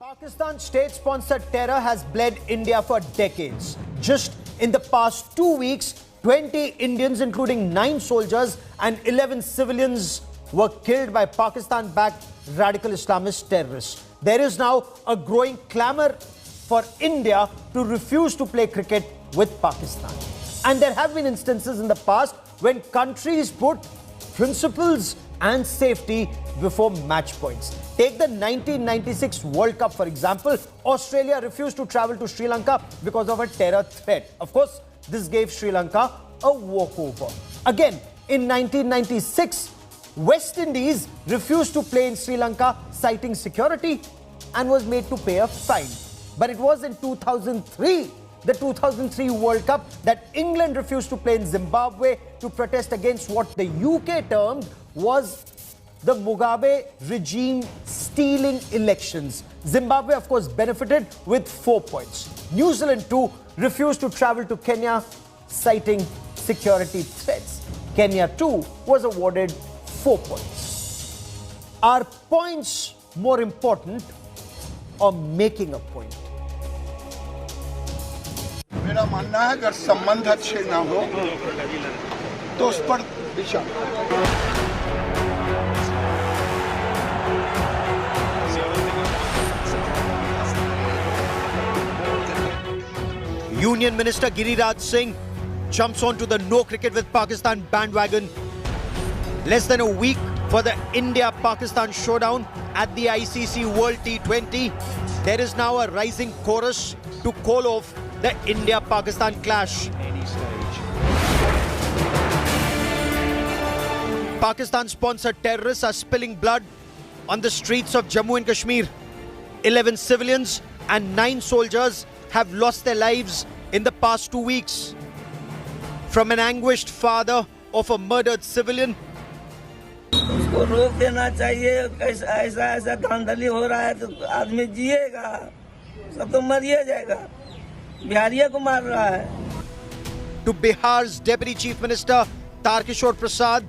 Pakistan's state-sponsored terror has bled India for decades. Just in the past 2 weeks, 20 Indians, including 9 soldiers and 11 civilians, were killed by Pakistan-backed radical Islamist terrorists. There is now a growing clamor for India to refuse to play cricket with Pakistan. And there have been instances in the past when countries put principles and safety before match points. Take the 1996 World Cup, for example. Australia refused to travel to Sri Lanka because of a terror threat. Of course, this gave Sri Lanka a walkover. Again, in 1996, West Indies refused to play in Sri Lanka, citing security, and was made to pay a fine. But it was in 2003, the 2003 World Cup, that England refused to play in Zimbabwe to protest against what the UK termed was the Mugabe regime stealing elections. Zimbabwe, of course, benefited with 4 points. New Zealand, too, refused to travel to Kenya, citing security threats. Kenya, too, was awarded 4 points. Are points more important or making a point? मेरा मानना है अगर संबंध अच्छे ना हो तो उस पर विचार। Union Minister Giriraj Singh jumps onto the no cricket with Pakistan bandwagon. Less than a week for the India-Pakistan showdown at the ICC World T20, there is now a rising chorus to call off the India-Pakistan clash. Pakistan-sponsored terrorists are spilling blood on the streets of Jammu and Kashmir. 11 civilians and 9 soldiers have lost their lives in the past 2 weeks. From an anguished father of a murdered civilian, उसको रोक देना चाहिए। ऐसा धांधली हो रहा है तो आदमी जिएगा, सब तो मरिए जाएगा। बिहारिया को मार रहा है। to Bihar's Deputy Chief Minister Tarkishore Prasad,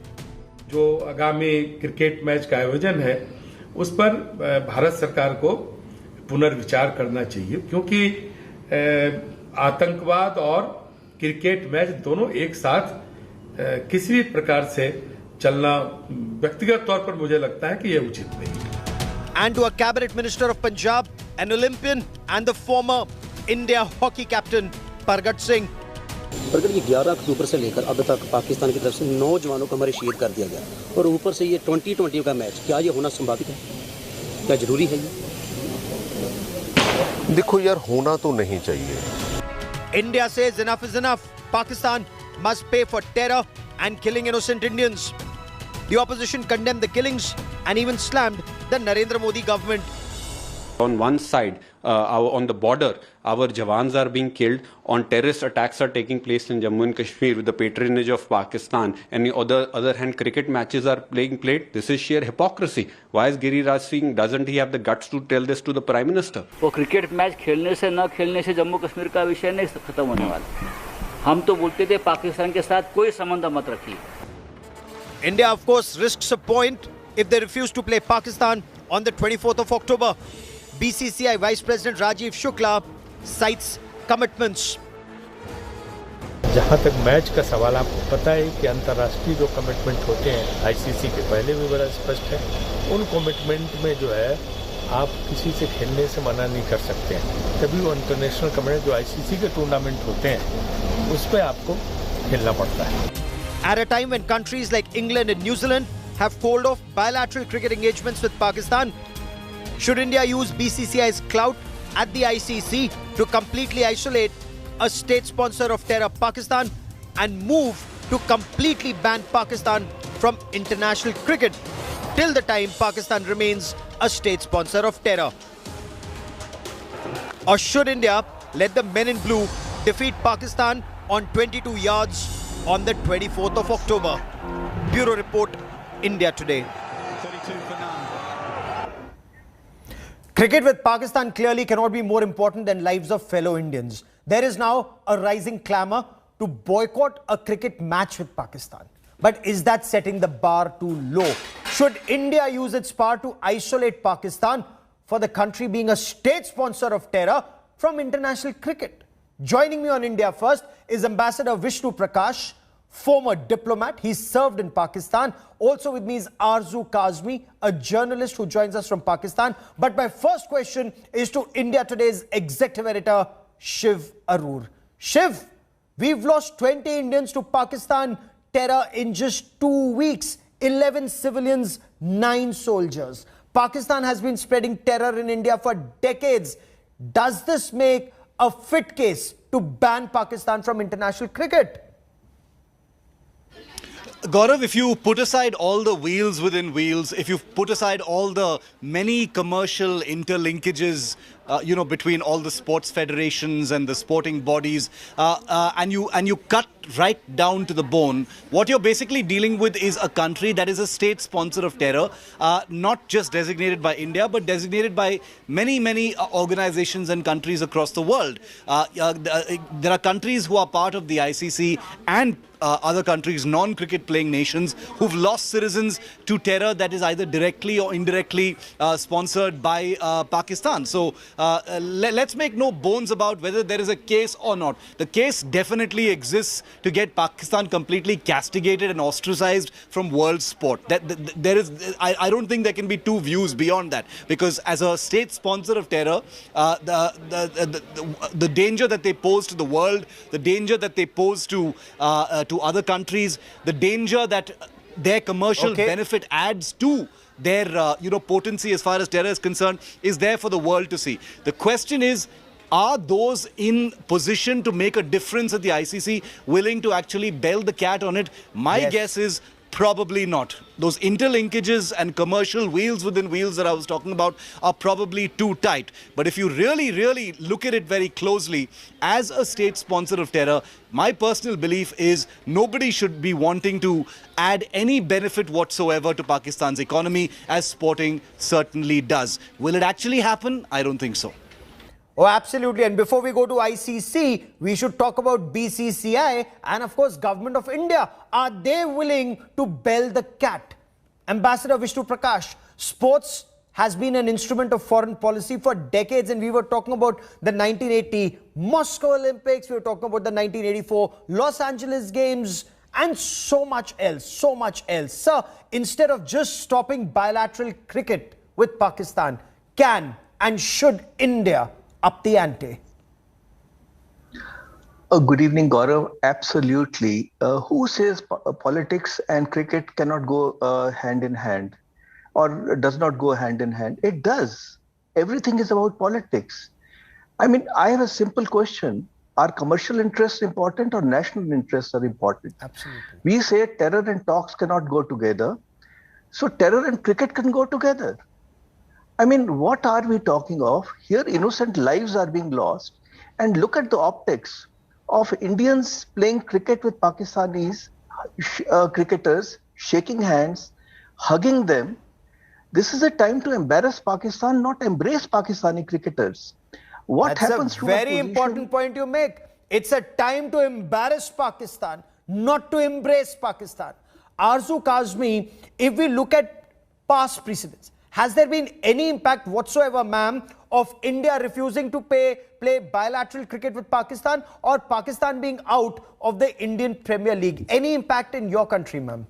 जो आगामी क्रिकेट मैच का आयोजन है उस पर भारत सरकार को पुनर्विचार करना चाहिए, क्योंकि आतंकवाद और क्रिकेट मैच दोनों एक साथ किसी भी प्रकार से चलना व्यक्तिगत तौर पर मुझे लगता है कि यह उचित नहीं है। and to a cabinet minister of Punjab, an Olympian and the former India hockey captain Pargat Singh. अगर ये 11 अक्टूबर से लेकर अब तक पाकिस्तान की तरफ से 9 जवानों को हमारे शहीद कर दिया गया और ऊपर से ये 2020 का मैच, क्या ये होना संभावित है? क्या जरूरी है ये? देखो यार, होना तो नहीं चाहिए। India says enough is enough. Pakistan must pay for terror and killing innocent Indians. The opposition condemned the killings and even slammed the Narendra Modi government. On one side, on the border, our Jawans are being killed. On terrorist attacks are taking place in Jammu and Kashmir with the patronage of Pakistan. And on the other hand, cricket matches are being played. This is sheer hypocrisy. Why is Giriraj Singh, doesn't he have the guts to tell this to the Prime Minister? वो cricket match खेलने से न खेलने से जम्मू कश्मीर का विषय नहीं खत्म होने वाला। हम तो बोलते थे पाकिस्तान के साथ कोई संबंध मत रखिए। India, of course, risks a point if they refuse to play Pakistan on the 24th of October. BCCI Vice President Rajiv Shukla cites commitments. जहाँ तक मैच का सवाल, आपको पता है कि अंतर्राष्ट्रीय जो कमिटमेंट होते हैं आईसीसी के पहले भी बड़ा स्पष्ट है। उन कमिटमेंट में जो है आप किसी से खेलने से मना नहीं कर सकते हैं। तभी वो इंटरनेशनल कमिटमेंट जो आईसीसी के टूर्नामेंट होते हैं उस पर आपको खेलना पड़ता है। At a time when countries like England and New Zealand have called off bilateral cricket engagements with Pakistan, should India use BCCI's clout at the ICC to completely isolate a state sponsor of terror, Pakistan, and move to completely ban Pakistan from international cricket till the time Pakistan remains a state sponsor of terror? Or should India let the men in blue defeat Pakistan on 22 yards on the 24th of October? Bureau Report, India Today. Cricket with Pakistan clearly cannot be more important than lives of fellow Indians. There is now a rising clamour to boycott a cricket match with Pakistan. But is that setting the bar too low? Should India use its power to isolate Pakistan for the country being a state sponsor of terror from international cricket. Joining me on India First is Ambassador Vishnu Prakash, former diplomat. He served in Pakistan. Also with me is Arzu Kazmi, a journalist who joins us from Pakistan. But my first question is to India Today's executive editor, Shiv Arur. Shiv, we've lost 20 Indians to Pakistan terror in just 2 weeks. 11 civilians, 9 soldiers. Pakistan has been spreading terror in India for decades. Does this make a fit case to ban Pakistan from international cricket? Gaurav, if you put aside all the wheels within wheels, if you put aside all the many commercial interlinkages, between all the sports federations and the sporting bodies, and you cut right down to the bone, what you're basically dealing with is a country that is a state sponsor of terror, not just designated by India, but designated by many organizations and countries across the world. There are countries who are part of the ICC and other countries, non-cricket playing nations, who've lost citizens to terror that is either directly or indirectly sponsored by Pakistan. So let's make no bones about whether there is a case or not. The case definitely exists to get Pakistan completely castigated and ostracized from world sport. I don't think there can be two views beyond that, because as a state sponsor of terror, the danger that they pose to the world, the danger that they pose to other countries, the danger that their commercial benefit adds to their potency as far as terror is concerned, is there for the world to see. The question is, are those in position to make a difference at the ICC willing to actually bell the cat on it? My guess is probably not. Those interlinkages and commercial wheels within wheels that I was talking about are probably too tight. But if you really look at it very closely, as a state sponsor of terror, my personal belief is nobody should be wanting to add any benefit whatsoever to Pakistan's economy, as sporting certainly does. Will it actually happen? I don't think so. Oh, absolutely. And before we go to ICC, we should talk about BCCI and, of course, Government of India. Are they willing to bell the cat? Ambassador Vishnu Prakash, sports has been an instrument of foreign policy for decades, and we were talking about the 1980 Moscow Olympics, we were talking about the 1984 Los Angeles Games, and so much else. Sir, instead of just stopping bilateral cricket with Pakistan, can and should India up the ante? Good evening, Gaurav. Absolutely. Who says politics and cricket cannot go hand in hand, or does not go hand in hand? It does. Everything is about politics. I mean, I have a simple question. Are commercial interests important or national interests are important? Absolutely. We say terror and talks cannot go together. So terror and cricket can go together. I mean, what are we talking of? Here, innocent lives are being lost. And look at the optics of Indians playing cricket with Pakistanis cricketers, shaking hands, hugging them. This is a time to embarrass Pakistan, not embrace Pakistani cricketers. What happens to a very important point you make. It's a time to embarrass Pakistan, not to embrace Pakistan. Arzu Kazmi, if we look at past precedents, has there been any impact whatsoever, ma'am, of India refusing to play bilateral cricket with Pakistan, or Pakistan being out of the Indian Premier League? Any impact in your country, ma'am?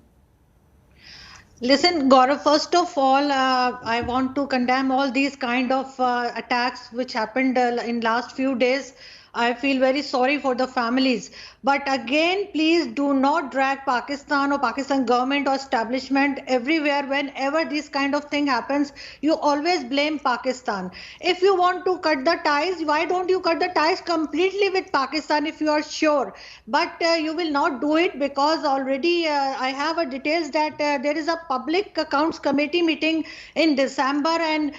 Listen, Gaurav, first of all, I want to condemn all these kind of attacks which happened in last few days. I feel very sorry for the families. But again, please do not drag Pakistan or Pakistan government or establishment everywhere. Whenever this kind of thing happens, you always blame Pakistan. If you want to cut the ties, why don't you cut the ties completely with Pakistan if you are sure? But you will not do it, because already I have a details that there is a public accounts committee meeting in December, and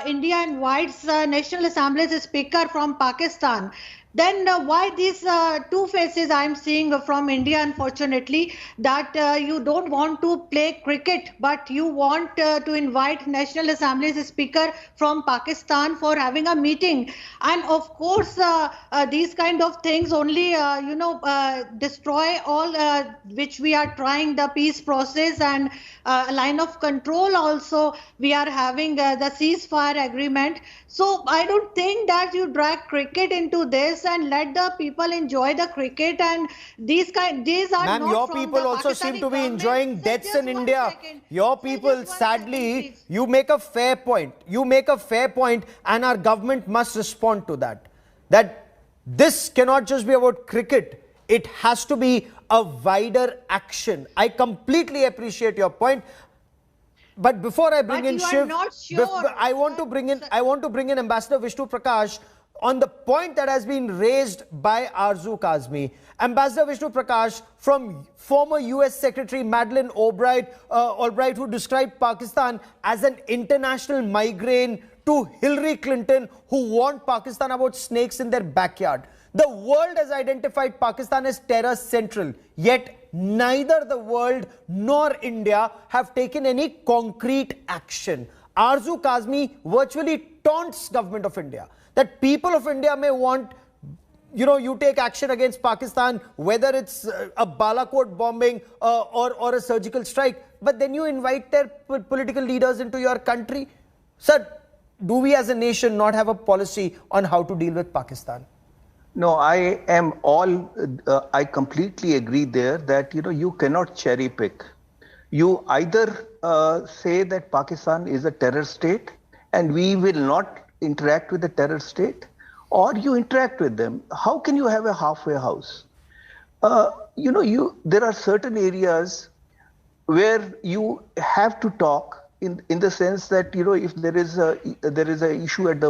India invites National Assembly's speaker from Pakistan. then why these two faces I'm seeing from India, unfortunately, that you don't want to play cricket, but you want to invite National Assembly's Speaker from Pakistan for having a meeting. And of course, these kind of things only, destroy all which we are trying, the peace process and line of control also. We are having the ceasefire agreement. So I don't think that you drag cricket into this and let the people enjoy the cricket, and these are Ma'am, not your from people the also Pakistani seem to be government. enjoying Sir, deaths just in 1 India. second. Your Sir, people, just 1 sadly, second, please. you make a fair point. You make a fair point, and our government must respond to that. That this cannot just be about cricket. It has to be a wider action. I completely appreciate your point. But before I bring But in you are Shiv, not sure. I want to bring in Ambassador Vishnu Prakash on the point that has been raised by Arzu Kazmi. Ambassador Vishnu Prakash, from former US Secretary Madeleine Albright, who described Pakistan as an international migraine, to Hillary Clinton, who warned Pakistan about snakes in their backyard. The world has identified Pakistan as terror central, yet neither the world nor India have taken any concrete action. Arzu Kazmi virtually taunts government of India that people of India may want, you take action against Pakistan, whether it's a Balakot bombing or a surgical strike, but then you invite their political leaders into your country. Sir, do we as a nation not have a policy on how to deal with Pakistan? No, I completely agree there that, you cannot cherry pick. You either say that Pakistan is a terror state and we will not interact with the terror state, or you interact with them. How can you have a halfway house? There are certain areas where you have to talk in the sense that, if there is a issue at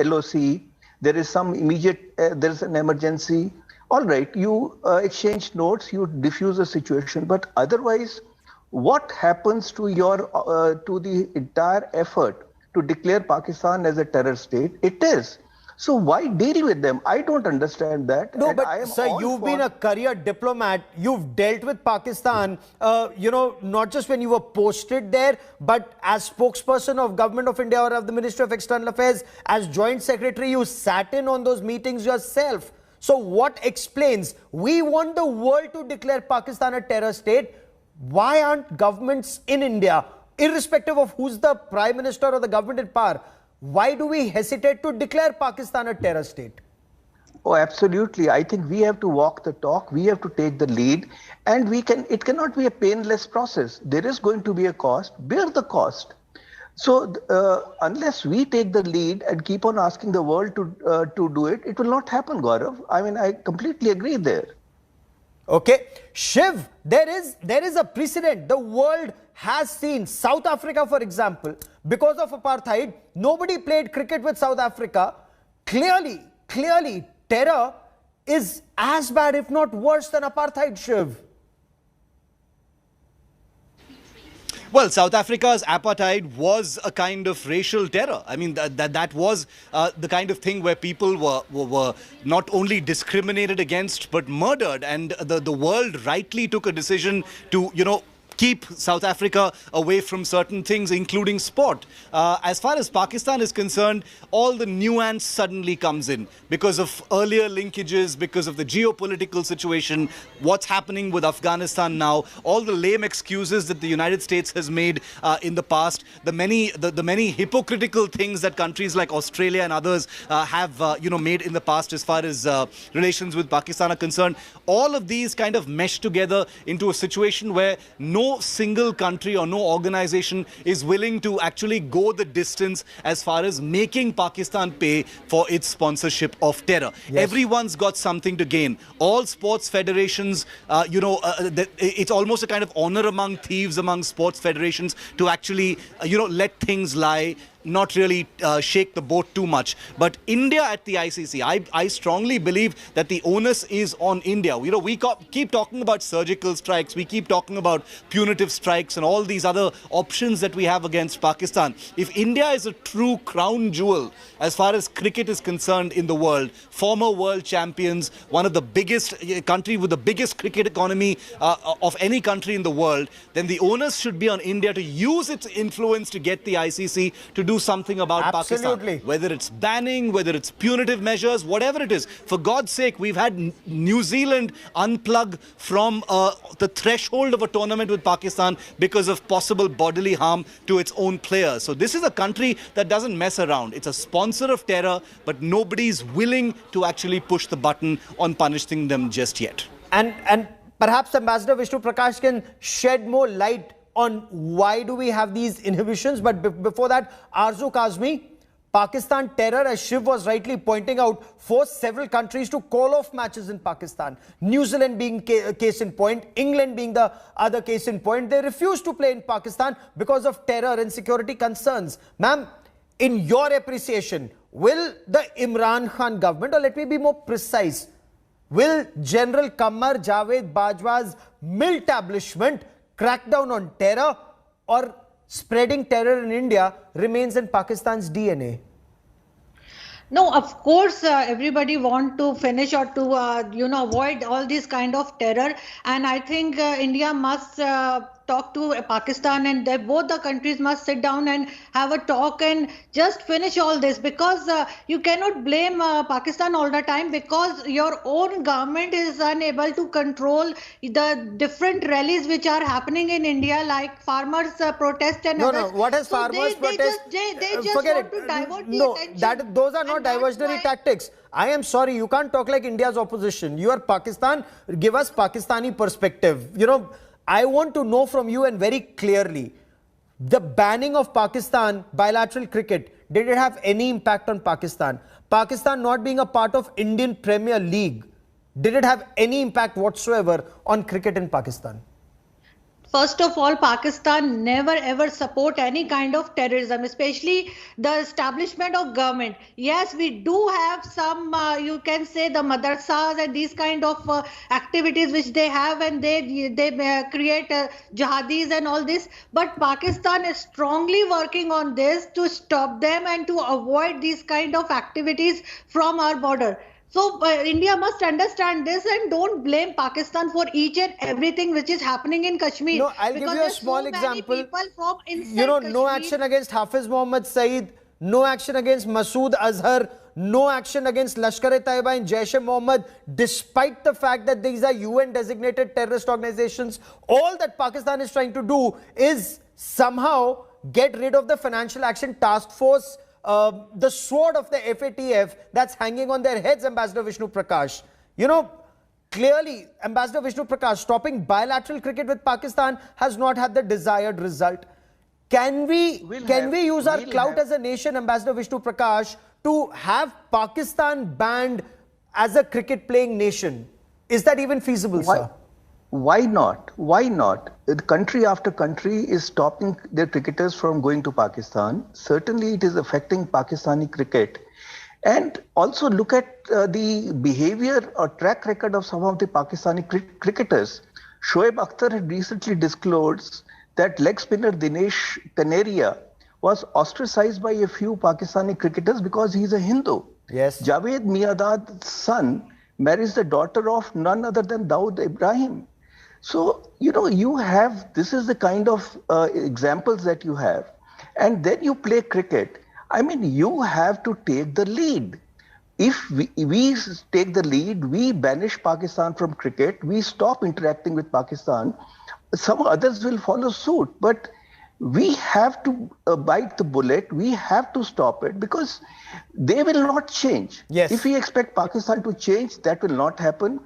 LOC, there is some immediate, there is an emergency. All right, you exchange notes, you diffuse the situation. But otherwise, what happens to to the entire effort to declare Pakistan as a terror state? It is. So why deal with them? I don't understand that. No, but sir, you've been a career diplomat. You've dealt with Pakistan, not just when you were posted there, but as spokesperson of Government of India or of the Ministry of External Affairs, as Joint Secretary, you sat in on those meetings yourself. So what explains? We want the world to declare Pakistan a terror state. Why aren't governments in India, irrespective of who's the Prime Minister or the government in power, why do we hesitate to declare Pakistan a terror state? Oh, absolutely. I think we have to walk the talk. We have to take the lead, and it cannot be a painless process. There is going to be a cost. Bear the cost. So unless we take the lead and keep on asking the world to do it, it will not happen, Gaurav. I mean, I completely agree there. Okay. Shiv, there is a precedent. The world has seen South Africa, for example, because of apartheid, nobody played cricket with South Africa. Clearly, terror is as bad, if not worse, than apartheid, Shiv. Well, South Africa's apartheid was a kind of racial terror. I mean, that was the kind of thing where people were not only discriminated against, but murdered. And the world rightly took a decision to, keep South Africa away from certain things, including sport. As far as Pakistan is concerned, all the nuance suddenly comes in because of earlier linkages, because of the geopolitical situation, what's happening with Afghanistan now, all the lame excuses that the United States has made in the past, the many hypocritical things that countries like Australia and others have made in the past as far as relations with Pakistan are concerned. All of these kind of mesh together into a situation where no single country or no organization is willing to actually go the distance as far as making Pakistan pay for its sponsorship of terror. Yes. Everyone's got something to gain. All sports federations, it's almost a kind of honor among thieves among sports federations to actually, let things lie. not really shake the boat too much. But India at the ICC, I strongly believe that the onus is on India. You know, we keep talking about surgical strikes, we keep talking about punitive strikes and all these other options that we have against Pakistan. If India is a true crown jewel as far as cricket is concerned in the world, former world champions, one of the biggest country with the biggest cricket economy of any country in the world, then the onus should be on India to use its influence to get the ICC to do something about Pakistan. Whether it's banning, whether it's punitive measures, whatever it is. For God's sake, we've had New Zealand unplug from the threshold of a tournament with Pakistan because of possible bodily harm to its own players. So this is a country that doesn't mess around. It's a sponsor of terror, but nobody's willing to actually push the button on punishing them just yet. And perhaps Ambassador Vishnu Prakash can shed more light on why do we have these inhibitions. But before that, Arzu Kazmi, Pakistan terror, as Shiv was rightly pointing out, forced several countries to call off matches in Pakistan. New Zealand being case in point, England being the other case in point. They refused to play in Pakistan because of terror and security concerns. Ma'am, in your appreciation, will the Imran Khan government, or let me be more precise, will General Qamar Javed Bajwa's militablishment crack down on terror, or spreading terror in India remains in Pakistan's DNA? No, of course, everybody want to finish or to, avoid all this kind of terror. And I think India must talk to Pakistan, and both the countries must sit down and have a talk and just finish all this, because you cannot blame Pakistan all the time, because your own government is unable to control the different rallies which are happening in India, like farmers protest and others. No, what has farmers protest? They just forget want to divert no, the attention. those are not diversionary tactics. I am sorry, you can't talk like India's opposition. You are Pakistan, give us Pakistani perspective. You know, I want to know from you, and very clearly, the banning of Pakistan bilateral cricket, did it have any impact on Pakistan? Pakistan not being a part of Indian Premier League, did it have any impact whatsoever on cricket in Pakistan? First of all, Pakistan never ever support any kind of terrorism, especially the establishment of government. Yes, we do have some, you can say, the madrasas and these kind of activities which they have, and they create jihadis and all this. But Pakistan is strongly working on this to stop them and to avoid these kind of activities from our border. So India must understand this and don't blame Pakistan for each and everything which is happening in Kashmir. No, I'll give you a small example. No action against Hafiz Mohammed Saeed, no action against Masood Azhar, no action against Lashkar-e-Taiba and Jaish-e-Mohammed, despite the fact that these are UN designated terrorist organizations. All that Pakistan is trying to do is somehow get rid of the Financial Action Task Force, the sword of the FATF that's hanging on their heads, Ambassador Vishnu Prakash. You know, clearly, Ambassador Vishnu Prakash, stopping bilateral cricket with Pakistan has not had the desired result. Can we use our clout as a nation, Ambassador Vishnu Prakash, to have Pakistan banned as a cricket playing nation? Is that even feasible, sir? Why not? Why not? Country after country is stopping their cricketers from going to Pakistan. Certainly it is affecting Pakistani cricket. And also look at the behavior or track record of some of the Pakistani cricketers. Shoaib Akhtar had recently disclosed that leg spinner Dinesh Kanaria was ostracized by a few Pakistani cricketers because he's a Hindu. Yes. Javed Miandad's son marries the daughter of none other than Dawood Ibrahim. So, this is the kind of examples that you have. And then you play cricket. I mean, you have to take the lead. If we take the lead, we banish Pakistan from cricket, we stop interacting with Pakistan, some others will follow suit. But we have to bite the bullet, we have to stop it, because they will not change. Yes. If we expect Pakistan to change, that will not happen.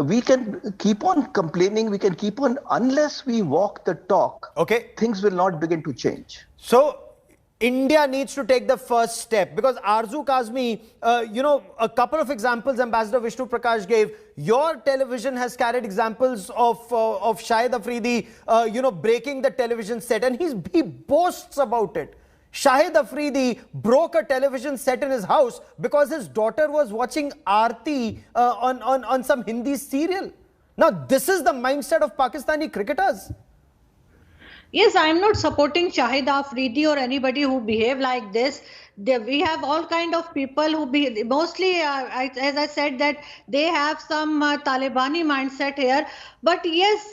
We can keep on complaining, we can keep on, unless we walk the talk, things will not begin to change. So, India needs to take the first step, because Arzu Kazmi, a couple of examples Ambassador Vishnu Prakash gave. Your television has carried examples of Shahid Afridi, breaking the television set, and he boasts about it. Shahid Afridi broke a television set in his house because his daughter was watching Aarti on some Hindi serial. Now, this is the mindset of Pakistani cricketers. Yes, I'm not supporting Shahid Afridi or anybody who behave like this. We have all kind of people who be mostly, as I said, that they have some Talibani mindset here. But yes,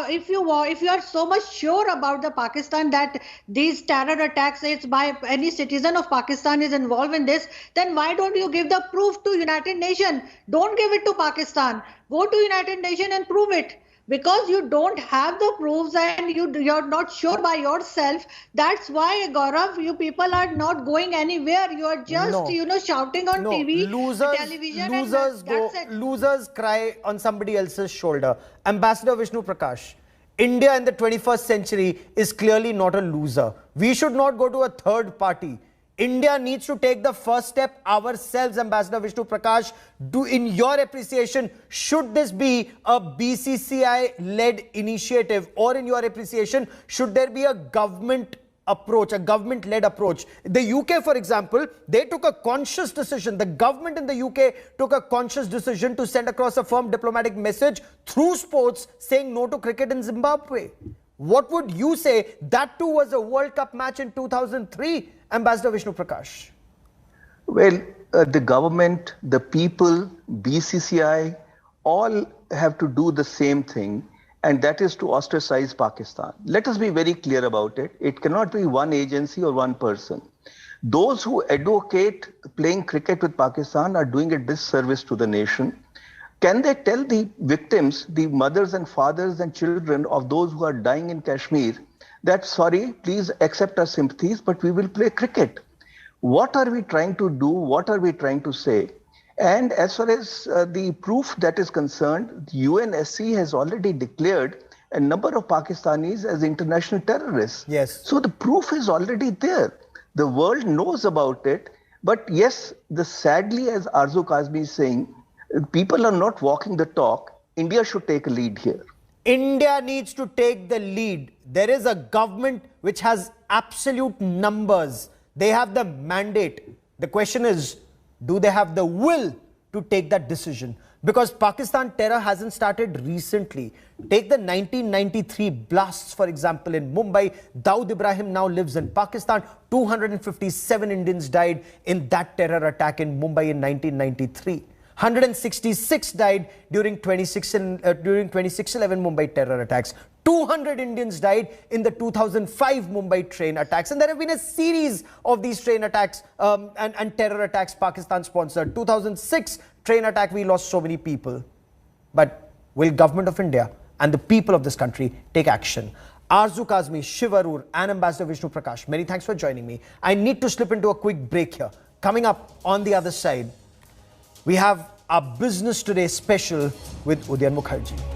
if you are so much sure about the Pakistan that these terror attacks is by any citizen of Pakistan is involved in this, then why don't you give the proof to United Nations? Don't give it to Pakistan. Go to United Nations and prove it. Because you don't have the proofs and you're not sure by yourself. That's why, Gaurav, you people are not going anywhere. You are just, shouting on TV, television. Losers cry on somebody else's shoulder. Ambassador Vishnu Prakash, India in the 21st century is clearly not a loser. We should not go to a third party. India needs to take the first step ourselves, Ambassador Vishnu Prakash. In your appreciation, should this be a BCCI-led initiative, or in your appreciation, should there be a government approach, a government-led approach? The UK, for example, they took a conscious decision. The government in the UK took a conscious decision to send across a firm diplomatic message through sports saying no to cricket in Zimbabwe. What would you say? That too was a World Cup match in 2003, Ambassador Vishnu Prakash. Well, the government, the people, BCCI, all have to do the same thing, and that is to ostracize Pakistan. Let us be very clear about it. It cannot be one agency or one person. Those who advocate playing cricket with Pakistan are doing a disservice to the nation. Can they tell the victims, the mothers and fathers and children of those who are dying in Kashmir, that sorry, please accept our sympathies, but we will play cricket? What are we trying to do? What are we trying to say? And as far as the proof that is concerned, UNSC has already declared a number of Pakistanis as international terrorists. Yes. So the proof is already there. The world knows about it. But yes, sadly, as Arzu Kazmi is saying, people are not walking the talk. India should take a lead here. India needs to take the lead. There is a government which has absolute numbers. They have the mandate. The question is, do they have the will to take that decision? Because Pakistan terror hasn't started recently. Take the 1993 blasts, for example, in Mumbai. Dawood Ibrahim now lives in Pakistan. 257 Indians died in that terror attack in Mumbai in 1993. 166 died during 26/11 Mumbai terror attacks. 200 Indians died in the 2005 Mumbai train attacks. And there have been a series of these train attacks and terror attacks Pakistan sponsored. 2006 train attack, we lost so many people. But will government of India and the people of this country take action? Arzu Kazmi, Shiv Arur and Ambassador Vishnu Prakash, many thanks for joining me. I need to slip into a quick break here. Coming up on the other side, we have our Business Today special with Udyan Mukherjee.